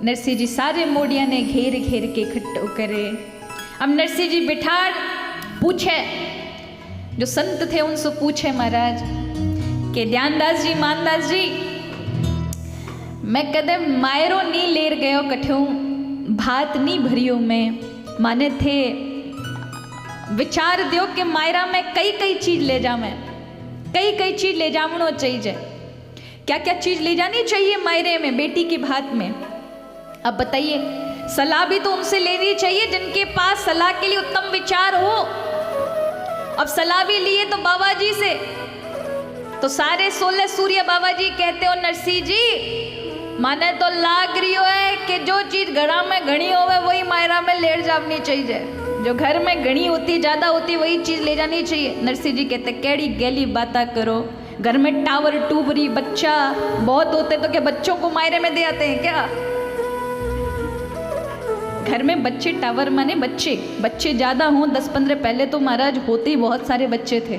नरसिंह जी सारे मोड़िया ने घेर घेर के इकट्ठो करे। अब नरसिंह जी बिठार पूछे, जो संत थे उनसे पूछे महाराज के ध्यानदास जी, मानदास जी, मैं कदे मायरो नी लेर गयो कठ्यो भात नी भरियो में, माने थे विचार दियो कि मायरा में कई कई चीज ले जा, मैं कई कई चीज ले जावनो चाहिए, क्या क्या चीज ले जानी चाहिए मायरे में, बेटी की भात में। अब बताइए, सलाह भी तो उनसे लेनी चाहिए जिनके पास सलाह के लिए उत्तम विचार हो। अब सलाह भी लिए तो बाबा जी से, तो सारे 16 सूर्य बाबा जी कहते हो नरसिंह जी माने तो लाग रही है कि जो चीज घड़ा में घनी होवे वही मायरा में ले जानी चाहिए, जो घर में घनी होती ज्यादा होती वही चीज ले जानी चाहिए। नरसिंह जी कहते केड़ी गैली बाता करो, घर में टावर टूबरी बच्चा बहुत होते तो क्या बच्चों को मायरे में दे आते हैं क्या? घर में बच्चे टावर माने बच्चे ज्यादा हों 10-15, पहले तो महाराज होते ही बहुत सारे बच्चे थे,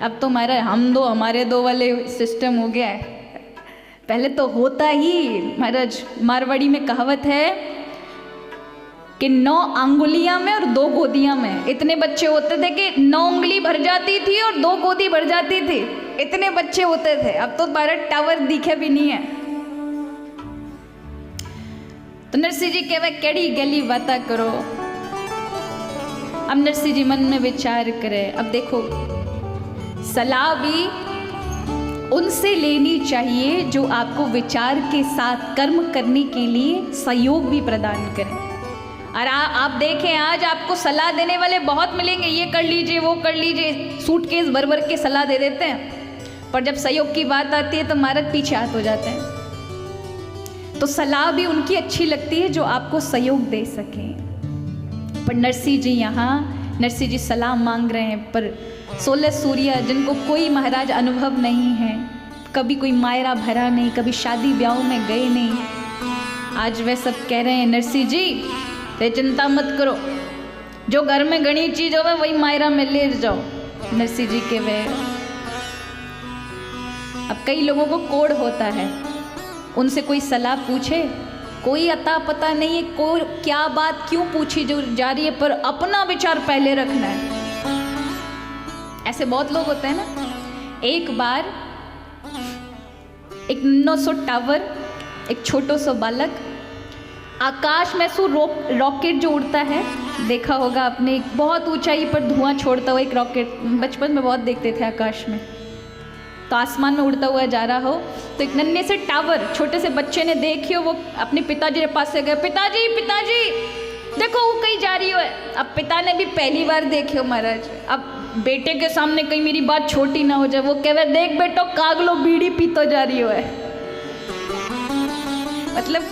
अब तो महाराज हम दो हमारे दो वाले सिस्टम हो गया है। पहले तो होता ही महाराज, मारवाड़ी में कहावत है कि 9 अंगुलियां में और 2 गोदियां में, इतने बच्चे होते थे कि 9 उंगली भर जाती थी और 2 गोदी भर जाती थी, इतने बच्चे होते थे। अब तो भारत टावर दिखे भी नहीं है। तो नरसिंह जी कहवे केड़ी गली बाता करो। अब नरसिंह जी मन में विचार करे, अब देखो सलाह भी उनसे लेनी चाहिए जो आपको विचार के साथ कर्म करने के लिए सहयोग भी प्रदान करें। और आप देखें आज आपको सलाह देने वाले बहुत मिलेंगे, ये कर लीजिए वो कर लीजिए, सूटकेस भर भर के सलाह दे देते हैं, पर जब सहयोग की बात आती है तो महाराज पीछे हाथ हो जाते हैं। तो सलाह भी उनकी अच्छी लगती है जो आपको सहयोग दे सकें। पर नरसिंह जी सलाह मांग रहे हैं, पर 16 सूर्य जिनको कोई महाराज अनुभव नहीं है, कभी कोई मायरा भरा नहीं, कभी शादी ब्याह में गए नहीं, आज वे सब कह रहे हैं नरसिंह जी ते चिंता मत करो, जो घर में घनी चीज हो वही मायरा में ले जाओ। नरसिंह जी के वे, अब कई लोगों को कोड होता है, उनसे कोई सलाह पूछे, कोई अता पता नहीं है कोई क्या बात क्यों पूछी जो जा रही है, पर अपना विचार पहले रखना है। ऐसे बहुत लोग होते हैं ना। एक बार एक 900 टावर, एक छोटो सा बालक आकाश में सो रॉकेट जो उड़ता है, देखा होगा आपने, बहुत ऊंचाई पर धुआं छोड़ता हुआ एक रॉकेट, बचपन में बहुत देखते थे आकाश में। तो आसमान में उड़ता हुआ जा रहा हो तो एक नन्हे से टावर छोटे से बच्चे ने देखियो, वो अपने पिताजी के पास से गया, पिताजी देखो वो कहीं जा रही हो है। अब पिता ने भी पहली बार देखियो महाराज, अब बेटे के सामने कहीं मेरी बात छोटी ना हो जाए, वो कहे देख बेटो कागलो बीड़ी पीतो जा रही हो है। मतलब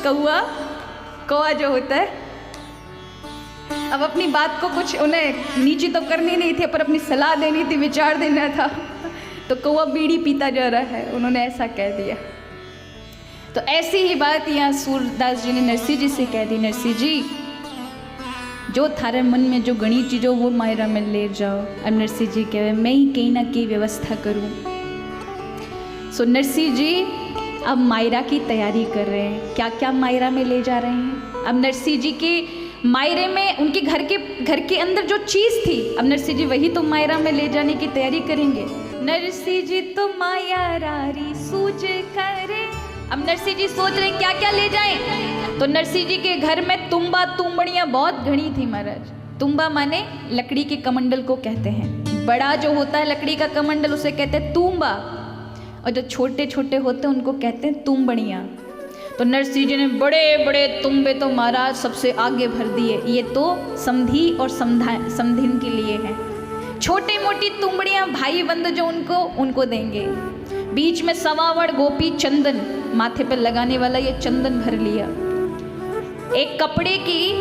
कौआ जो होता है, अब अपनी बात को कुछ उन्हें नीची तो करनी नहीं थी, पर अपनी सलाह देनी थी, विचार देना था, तो कौआ बीड़ी पीता जा रहा है, उन्होंने ऐसा कह दिया। तो ऐसी ही बात यहाँ सूरदास जी ने नरसिंह जी से कह दी, नरसिंह जी जो थारे मन में जो घनी चीज़ों वो मायरा में ले जाओ। अब नरसिंह जी कहे मैं ही कहीं ना कहीं व्यवस्था करूँ। सो नरसिंह जी अब मायरा की तैयारी कर रहे हैं, क्या क्या मायरा में ले जा रहे हैं। अब नरसिंह जी के मायरे में उनके घर के अंदर जो चीज़ थी, अब नरसिंह जी वही तो मायरा में ले जाने की तैयारी करेंगे। नरसिंह जी तो माया रारी सूझ करे। अब नरसिंह जी सोच रहे क्या क्या ले जाएं। तो नरसिंह जी के घर में तुम्बड़ियाँ बहुत घनी थी महाराज। तुम्बा माने लकड़ी के कमंडल को कहते हैं, बड़ा जो होता है लकड़ी का कमंडल उसे कहते हैं तुम्बा, और जो छोटे छोटे होते हैं उनको कहते हैं तुम्बड़ियाँ। तो नरसिंह जी ने बड़े बड़े तुम्बे तो महाराज सबसे आगे भर दिए, ये तो समधी और समधिन के लिए हैं। छोटी मोटी तुम्बड़ियाँ भाई बंद जो उनको देंगे। बीच में सवावड़ गोपी चंदन, माथे पर लगाने वाला ये चंदन भर लिया। एक कपड़े की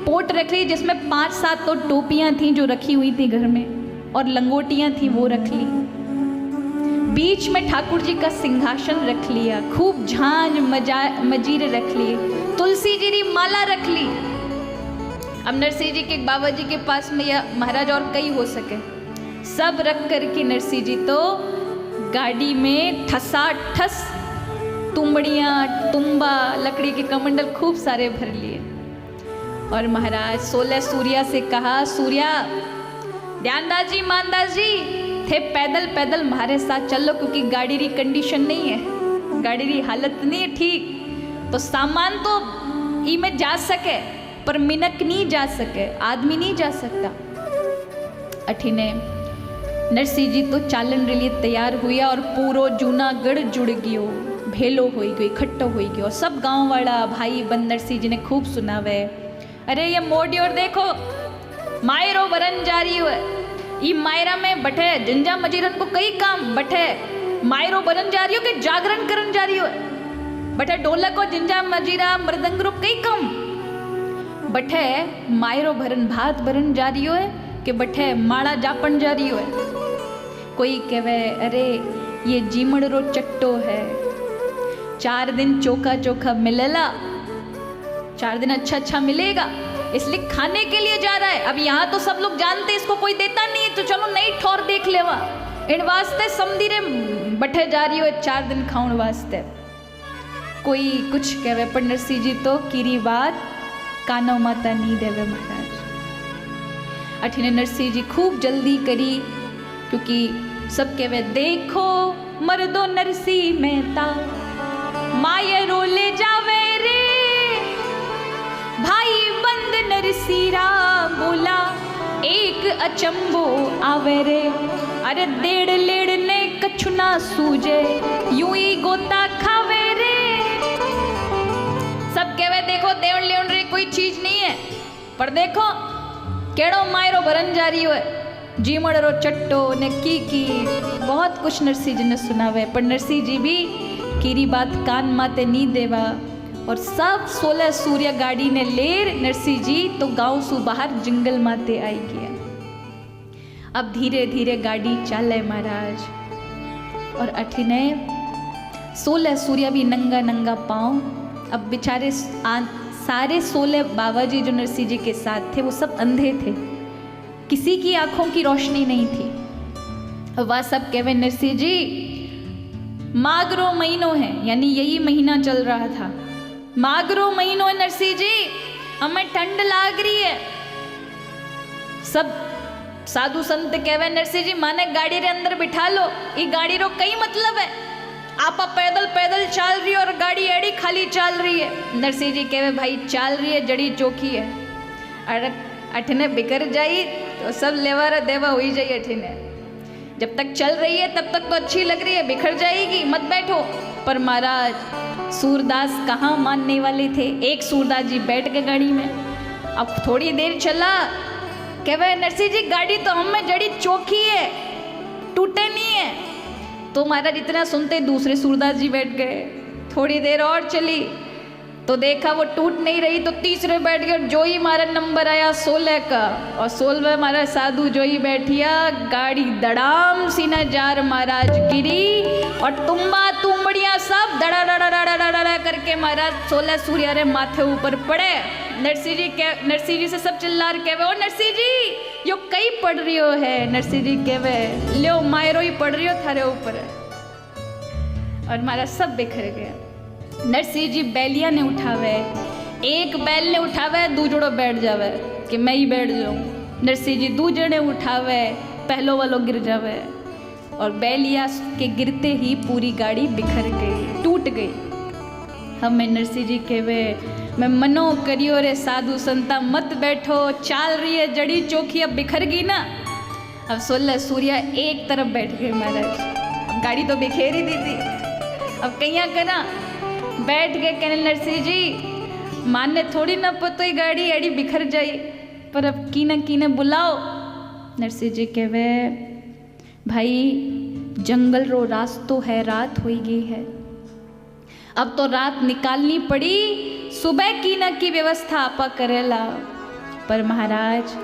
पोट रख ली जिसमें 5-7 तो टोपियाँ थीं जो रखी हुई थी घर में, और लंगोटियाँ थीं वो रख ली। बीच में ठाकुर जी का सिंहासन रख लिया, खूब झांझ मजीरे रख लिए, तुलसी जी की माला रख ली। अब नरसिंह जी के बाबा जी के पास में या महाराज और कई हो सके, सब रख करके नरसिंह जी तो गाड़ी में ठसा ठस तुम्बड़ियाँ, तुम्बा, लकड़ी के कमंडल खूब सारे भर लिए। और महाराज 16 सूर्या से कहा, सूर्या ध्यानदास जी, मानदास जी थे पैदल पैदल हमारे साथ चलो, क्योंकि गाड़ी री कंडीशन नहीं है, गाड़ी री हालत नहीं है ठीक, तो सामान तो ई में जा सके पर मिनक नहीं जा सके, आदमी नहीं जा सकता। अठीने नरसिंह जी तो चालन रे लिए तैयार हुआ और पूरो जूनागढ़ जुड़ गयो, भेलो हो गई, इकट्ठो हो गयो। सब गांव वाला भाई बंद नरसिंह जी ने खूब सुनावे, अरे ये मोड़ी और देखो मायरो बरन जा रही है, ई मायरा में बैठे जंजा मजीरन को कई काम बैठे, मायरो बरन जा रही हो कि जागरण करन जा रही हो, बैठे ढोलक को जिंजा मजीरा मृदंग रूप कई कम बैठे, मायरो भरन भात भरन जा रही हो कि बैठे माड़ा जापन जा रही हो। कोई कहवे अरे ये जीमड़ रो चट्टो है, 4 दिन चोखा चोखा मिलेला, 4 दिन अच्छा अच्छा मिलेगा, इसलिए खाने के लिए जा रहा है। अब यहाँ तो सब लोग जानते इसको कोई देता नहीं है, तो चलो नई ठौर देख लेवा, इन वास्ते समझीरे बैठे जा रही हो 4 दिन खाउन वास्ते। कोई कुछ कहवे पर नरसिंह जी तो कीरी बात कानो माता नहीं देवे महाराज। अठीने नरसिंह जी खूब जल्दी करी, क्योंकि सब कहवे देखो मर्दो नरसिंह मेहता माये रोले जावे रे, भाई बंद नरसिंह बोला एक अचंबो आवे रे, अरे देड़ लेड़ ने कछु ना सूझे यूं ही गोता खावे रे। सब कहवे देखो देवड़ लेवड़ रे कोई चीज नहीं है, पर देखो केड़ो मायरो भरन जा रही है, जीमड़ रो चट्टो ने की बहुत कुछ नरसिंह जी ने सुनावे, पर नरसिंह जी भी कीरी बात कान माते नहीं देवा। और सब 16 सूर्य गाड़ी ने लेर नरसिंह जी तो गांव सु बाहर जंगल माते आई गया। अब धीरे धीरे गाड़ी चाले महाराज, और अठीने 16 सूर्य भी नंगा नंगा पाँव। अब बेचारे सारे 16 बाबा जी जो नरसिंह जी के साथ थे वो सब अंधे थे, किसी की आंखों की रोशनी नहीं थी। वह सब कहवे नरसिंह जी माघरो महीनों है, यानी यही महीना चल रहा था, माघरो महीनों है नरसिंह जी, हमें ठंड लाग रही है। सब साधु संत कहवे नरसिंह जी माने गाड़ी रे अंदर बिठा लो, ये गाड़ी रो कई मतलब है, आपा पैदल पैदल चल रही है और गाड़ी एड़ी खाली चल रही है। नरसिंह जी कहवे भाई चल रही है जड़ी चौकी है, अरे अठने बिखर जाई तो सब लेवारा देवा हुई जाई, अठने जब तक चल रही है तब तक तो अच्छी लग रही है, बिखर जाएगी मत बैठो। पर महाराज सूरदास कहाँ मानने वाले थे, एक सूरदास जी बैठ गए गाड़ी में। अब थोड़ी देर चला, कहवे नरसिंह जी गाड़ी तो हम में जड़ी चौकी है, टूटे नहीं है। तो महाराज इतना सुनते दूसरे सूरदास जी बैठ गए। थोड़ी देर और चली तो देखा वो टूट नहीं रही, तो तीसरे बैठ गए, और जो ही हमारा नंबर आया 16 का, और 16 हमारा साधु जो ही बैठिया, गाड़ी दड़ाम सीना जार महाराज गिरी, और तुम्बा तुम्बड़िया सब दड़ा डड़ा डड़ा डड़ा करके महाराज 16 सूर्य रे माथे ऊपर पड़े। नरसिंह जी से सब चिल्लार कहवे ओ नरसिंह जी यो कई पड़ रही हो है। नरसिंह जी कहवे लो मायरो ही पड़ रही हो थारे ऊपर, और महाराज सब बिखर गया। नरसिंह जी बैलिया ने उठावे, एक बैल ने उठावे, दू जोड़ो बैठ जावे कि मैं ही बैठ जाऊँ। नरसिंह जी दू जने उठावे, पहलो वालो गिर जावे, और बैलिया के गिरते ही पूरी गाड़ी बिखर गई, टूट गई। हमें नरसिंह जी कहवे मैं मनो करियो रे साधु संता मत बैठो, चाल रही है जड़ी चौकी अब बिखर गई ना। अब 16 सूर्या एक तरफ बैठ गए महाराज, अब गाड़ी तो बिखेर ही दी थी, अब कहीं करा बैठ गए। कहने नरसिंह जी मानने थोड़ी ना पतो ही गाड़ी एड़ी बिखर जाई, पर अब कीने बुलाओ। नरसिंह जी कहवे भाई जंगल रो रास्तो है, रात हो गई है, अब तो रात निकालनी पड़ी, सुबह की व्यवस्था आपा करेला। पर महाराज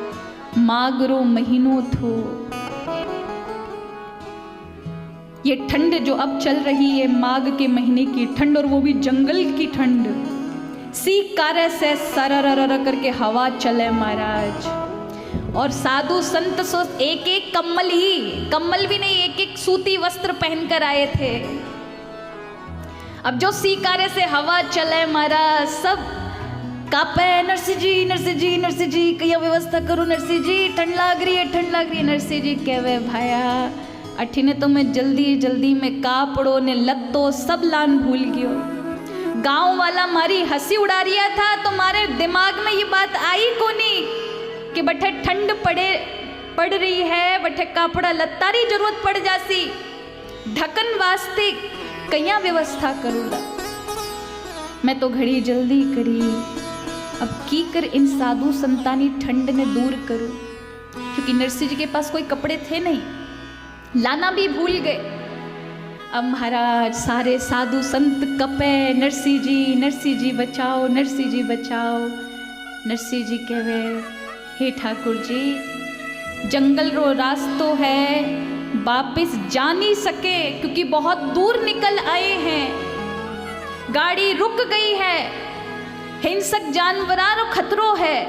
माघरो महीनों थो, ये ठंड जो अब चल रही है माघ के महीने की ठंड, और वो भी जंगल की ठंड, सी कार्य से सरर करके हवा चले महाराज। और साधु संत सो एक एक कम्बल भी नहीं, एक एक सूती वस्त्र पहनकर आए थे। अब जो सीकारे से हवा चले मारा सब कापे। नरसिंह जी नरसिंह जी नरसिंह जी कया व्यवस्था करो नरसिंह जी, ठंड लाग रही है ठंड लाग रही है। नरसिंह जी कहवे भाया अठीने तो मैं जल्दी जल्दी में कापड़ो ने लत्तो सब लान भूल गयो। गांव वाला मारी हंसी उड़ा रिया था तो मारे दिमाग में ये बात आई कोनी कि बठे ठंड पड़ रही है, बठे कापड़ा लत्तारी जरूरत पड़ जासी, ढकन वास्ते कया व्यवस्था करूँगा। मैं तो घड़ी जल्दी करी, अब की कर इन साधु संतानी ठंड ने दूर करूं, क्योंकि नरसिंह जी के पास कोई कपड़े थे नहीं, लाना भी भूल गए। अब महाराज सारे साधु संत कपे नरसिंह जी बचाओ नरसिंह जी बचाओ। नरसिंह जी कहवे हे ठाकुर जी जंगल रो रास्तो है, वापिस जा नहीं सके क्योंकि बहुत दूर निकल आए हैं, गाड़ी रुक गई है, हिंसक जानवरों खतरो है,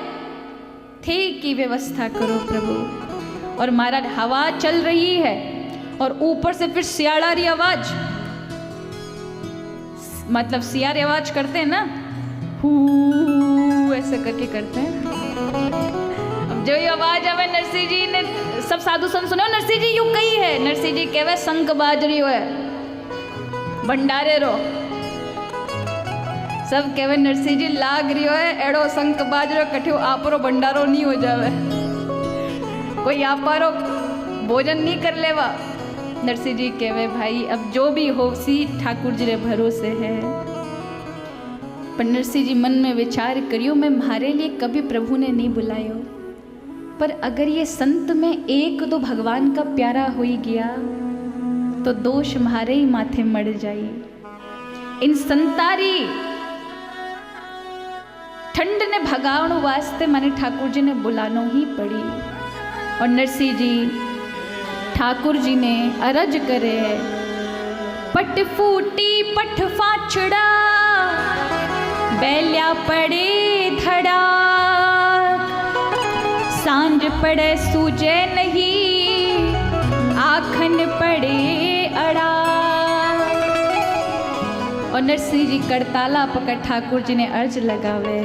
थे की व्यवस्था करो प्रभु। और महाराज हवा चल रही है और ऊपर से फिर सियाड़ी आवाज, मतलब सियारी आवाज करते हैं ना, हू ऐसे करके करते हैं। अब जो ये आवाज आवे नरसिंह जी ने सब साधु संत सुनो नरसिंह जी यूं कही है। नरसिंह जी कहवे संक बाज रही है भंडारे रो, सब कहवे नरसिंह जी लाग रही है एड़ो संक बाज रो कठियो आपरो भंडारो नहीं हो जावे, कोई आपारो भोजन नहीं कर लेवा। नरसिंह जी कहवे भाई अब जो भी हो सी ठाकुर जी रे भरोसे है। पर नरसिंह जी मन में विचार करियो मैं मारे लिए कभी प्रभु ने नहीं बुलायो, पर अगर ये संत में एक दो भगवान का प्यारा हो ही गया तो दोष मारे ही माथे मर जाई। इन संतारी ठंड ने भगावन वास्ते माने ठाकुर जी ने बुलानो ही पड़ी। और नरसिंह जी ठाकुर जी ने अरज करे पट फूटी पट फाचड़ा बैल्या पड़े धड़ा, सांझ पड़े सूझे नहीं आखन पड़े अड़ा। और नरसिंह जी करताला पकड़ ठाकुर जी ने अर्ज लगावे